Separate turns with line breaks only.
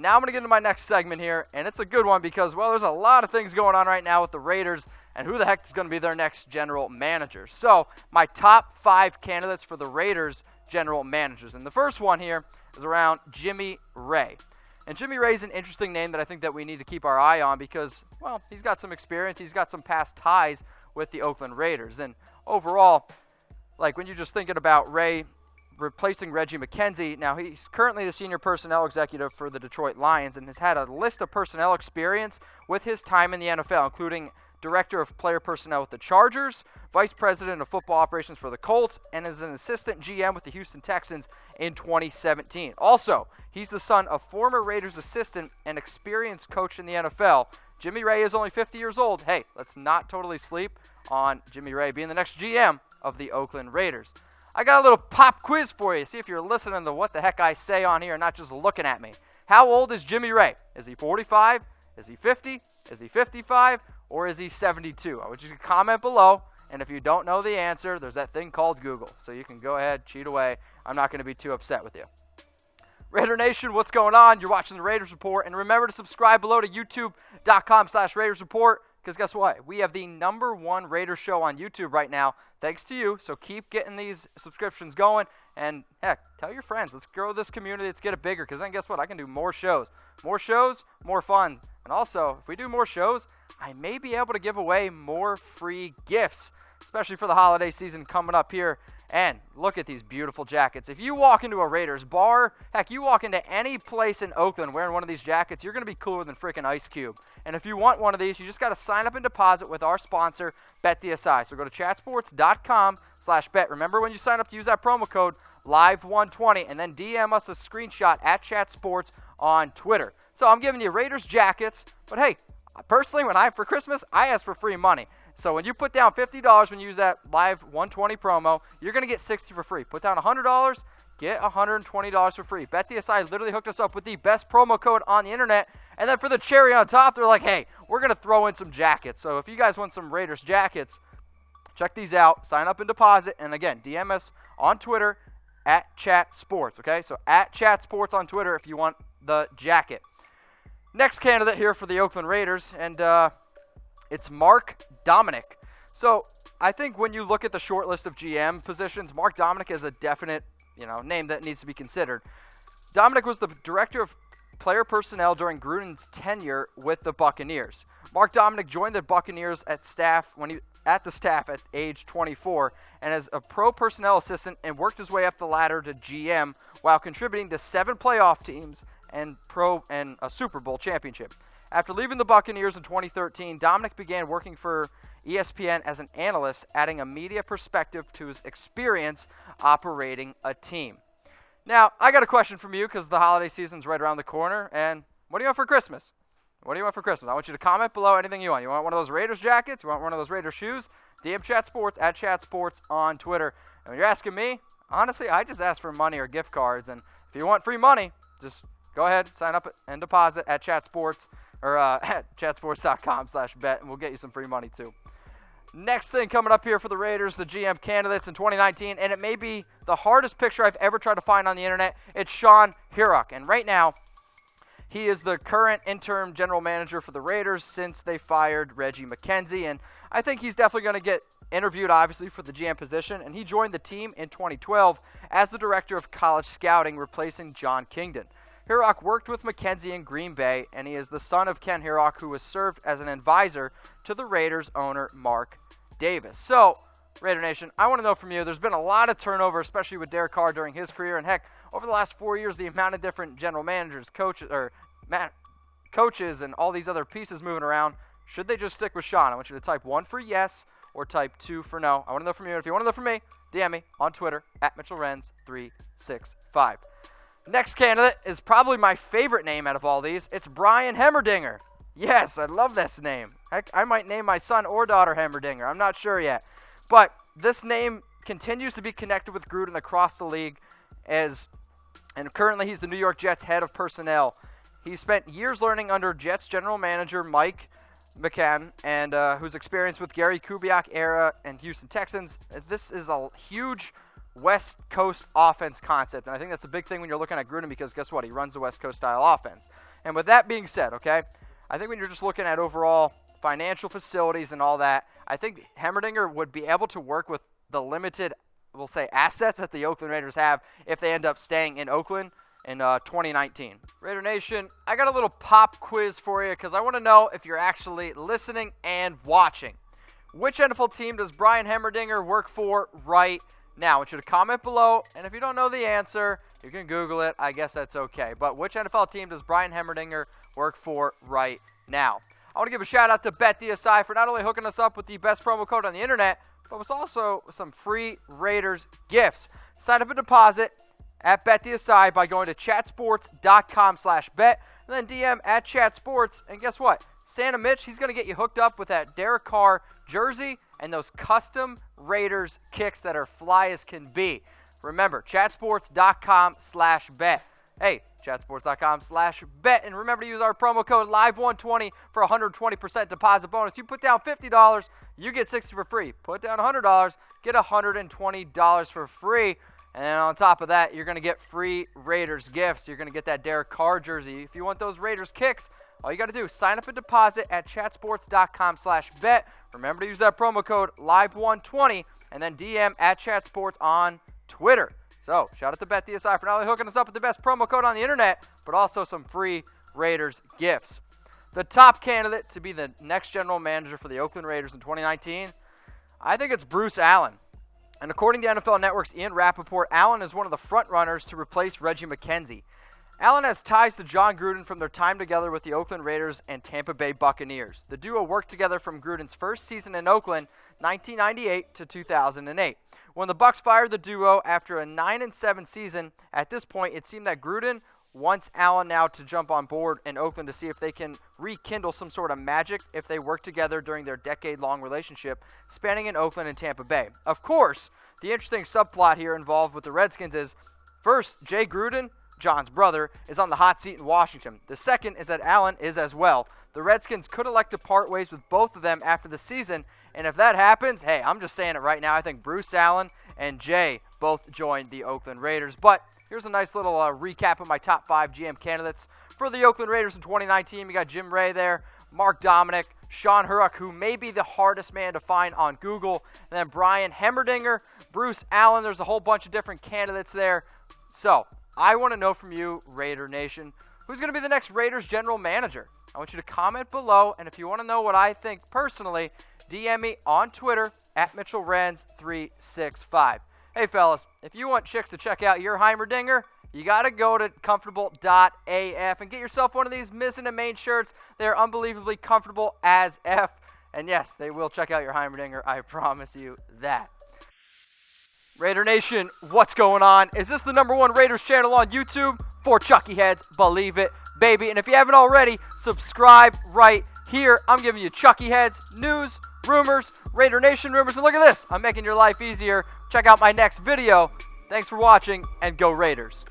Now I'm going to get into my next segment here, and it's a good one because, well, there's a lot of things going on right now with the Raiders, and who the heck is going to be their next general manager. So, my top 5 candidates for the Raiders general managers. And the first one here is around Jimmy Raye. And Jimmy Raye is an interesting name that I think that we need to keep our eye on because, well, he's got some experience. He's got some past ties with the Oakland Raiders. And overall, like when you're just thinking about Raye replacing Reggie McKenzie, now he's currently the senior personnel executive for the Detroit Lions and has had a list of personnel experience with his time in the NFL, including director of player personnel with the Chargers, vice president of football operations for the Colts, and is an assistant GM with the Houston Texans in 2017. Also, he's the son of former Raiders assistant and experienced coach in the NFL. Jimmy Raye is only 50 years old. Hey, let's not totally sleep on Jimmy Raye being the next GM of the Oakland Raiders. I got a little pop quiz for you. See if you're listening to what the heck I say on here and not just looking at me. How old is Jimmy Raye? Is he 45? Is he 50? Is he 55? Or is he 72? I want you to comment below. And if you don't know the answer, there's that thing called Google. So you can go ahead, cheat away. I'm not going to be too upset with you. Raider Nation, what's going on? You're watching the Raiders Report. And remember to subscribe below to youtube.com/Raiders Report. Because guess what? We have the #1 Raiders show on YouTube right now, thanks to you. So keep getting these subscriptions going. And, heck, tell your friends. Let's grow this community. Let's get it bigger. Because then guess what? I can do more shows. More shows, more fun. And also, if we do more shows, I may be able to give away more free gifts, especially for the holiday season coming up here. And look at these beautiful jackets. If you walk into a Raiders bar, heck, you walk into any place in Oakland wearing one of these jackets, you're going to be cooler than freaking Ice Cube. And if you want one of these, you just got to sign up and deposit with our sponsor, BetDSI. So go to chatsports.com/bet. Remember when you sign up to use that promo code LIVE120 and then DM us a screenshot at chatsports on Twitter. So I'm giving you Raiders jackets, but hey, personally, for Christmas, I ask for free money. So when you put down $50 when you use that Live 120 promo, you're going to get $60 for free. Put down $100, get $120 for free. BetDSI literally hooked us up with the best promo code on the internet. And then for the cherry on top, they're like, hey, we're going to throw in some jackets. So if you guys want some Raiders jackets, check these out. Sign up and deposit. And again, DM us on Twitter at ChatSports. Okay, so at ChatSports on Twitter if you want the jacket. Next candidate here for the Oakland Raiders, and it's Mark Dominik. So I think when you look at the short list of GM positions, Mark Dominik is a definite, name that needs to be considered. Dominik was the director of player personnel during Gruden's tenure with the Buccaneers. Mark Dominik joined the Buccaneers at the staff at age 24 and as a pro personnel assistant and worked his way up the ladder to GM while contributing to 7 playoff teams and a Super Bowl championship. After leaving the Buccaneers in 2013, Dominik began working for ESPN as an analyst, adding a media perspective to his experience operating a team. Now, I got a question from you because the holiday season's right around the corner, and what do you want for Christmas? What do you want for Christmas? I want you to comment below anything you want. You want one of those Raiders jackets? You want one of those Raiders shoes? DM ChatSports at ChatSports on Twitter. And when you're asking me, honestly, I just ask for money or gift cards, and if you want free money, just go ahead, sign up and deposit at ChatSports or at chatsports.com/bet, and we'll get you some free money too. Next thing coming up here for the Raiders, the GM candidates in 2019, and it may be the hardest picture I've ever tried to find on the internet. It's Shaun Herock, and right now, he is the current interim general manager for the Raiders since they fired Reggie McKenzie, and I think he's definitely going to get interviewed, obviously, for the GM position, and he joined the team in 2012 as the director of college scouting, replacing Jon Gruden. Herock worked with McKenzie in Green Bay, and he is the son of Ken Herock, who has served as an advisor to the Raiders owner Mark Davis. So, Raider Nation, I want to know from you, there's been a lot of turnover, especially with Derek Carr during his career, and heck, over the last 4 years, the amount of different general managers, coaches, and all these other pieces moving around, should they just stick with Shaun? I want you to type 1 for yes or type 2 for no. I want to know from you, and if you want to know from me, DM me on Twitter at MitchellRenz365. Next candidate is probably my favorite name out of all these. It's Brian Heimerdinger. Yes, I love this name. Heck, I might name my son or daughter Heimerdinger. I'm not sure yet. But this name continues to be connected with Gruden across the league, and currently he's the New York Jets head of personnel. He spent years learning under Jets general manager Mike McCann, and whose experience with Gary Kubiak era and Houston Texans. This is a huge West Coast offense concept, and I think that's a big thing when you're looking at Gruden because guess what? He runs the West Coast style offense. And with that being said, okay, I think when you're just looking at overall financial facilities and all that, I think Heimerdinger would be able to work with the limited, we'll say, assets that the Oakland Raiders have if they end up staying in Oakland in 2019. Raider Nation, I got a little pop quiz for you because I want to know if you're actually listening and watching. Which NFL team does Brian Heimerdinger work for right now? I want you to comment below, and if you don't know the answer, you can Google it. I guess that's okay. But which NFL team does Brian Heimerdinger work for right now? I want to give a shout out to BetDSI for not only hooking us up with the best promo code on the internet, but with also some free Raiders gifts. Sign up a deposit at BetDSI by going to chatsports.com/bet, and then DM at chatsports, and guess what? Santa Mitch, he's going to get you hooked up with that Derek Carr jersey and those custom Raiders kicks that are fly as can be. Remember, chatsports.com/bet. Hey, chatsports.com/bet, and remember to use our promo code LIVE120 for a 120% deposit bonus. You put down $50, you get $60 for free. Put down $100, get $120 for free. And then on top of that, you're going to get free Raiders gifts. You're going to get that Derek Carr jersey. If you want those Raiders kicks, all you got to do is sign up a deposit at chatsports.com/bet. Remember to use that promo code LIVE120 and then DM at chatsports on Twitter. So, shout out to BetDSI for not only hooking us up with the best promo code on the internet, but also some free Raiders gifts. The top candidate to be the next general manager for the Oakland Raiders in 2019, I think it's Bruce Allen. And according to NFL Network's Ian Rappaport, Allen is one of the front runners to replace Reggie McKenzie. Allen has ties to Jon Gruden from their time together with the Oakland Raiders and Tampa Bay Buccaneers. The duo worked together from Gruden's first season in Oakland, 1998 to 2008. When the Bucs fired the duo after a 9-7 season, at this point it seemed that Gruden wants Allen now to jump on board in Oakland to see if they can rekindle some sort of magic if they work together during their decade-long relationship spanning in Oakland and Tampa Bay. Of course, the interesting subplot here involved with the Redskins is, first, Jay Gruden, John's brother, is on the hot seat in Washington. The second is that Allen is as well. The Redskins could elect to part ways with both of them after the season, and if that happens, hey, I'm just saying it right now, I think Bruce Allen and Jay both joined the Oakland Raiders. But here's a nice little recap of my top 5 GM candidates for the Oakland Raiders in 2019. We got Jimmy Raye there, Mark Dominik, Shaun Herock, who may be the hardest man to find on Google, and then Brian Heimerdinger, Bruce Allen. There's a whole bunch of different candidates there. So, I want to know from you, Raider Nation, who's going to be the next Raiders general manager? I want you to comment below, and if you want to know what I think personally, DM me on Twitter at MitchellRenz365. Hey, fellas, if you want chicks to check out your Heimerdinger, you got to go to comfortable.af and get yourself one of these Mizzen+Main shirts. They're unbelievably comfortable as F. And yes, they will check out your Heimerdinger. I promise you that. Raider Nation, what's going on? Is this the #1 Raiders channel on YouTube? For Chucky Heads, believe it, baby. And if you haven't already, subscribe right here. I'm giving you Chucky Heads, news, rumors, Raider Nation rumors. And look at this, I'm making your life easier. Check out my next video. Thanks for watching, and go Raiders.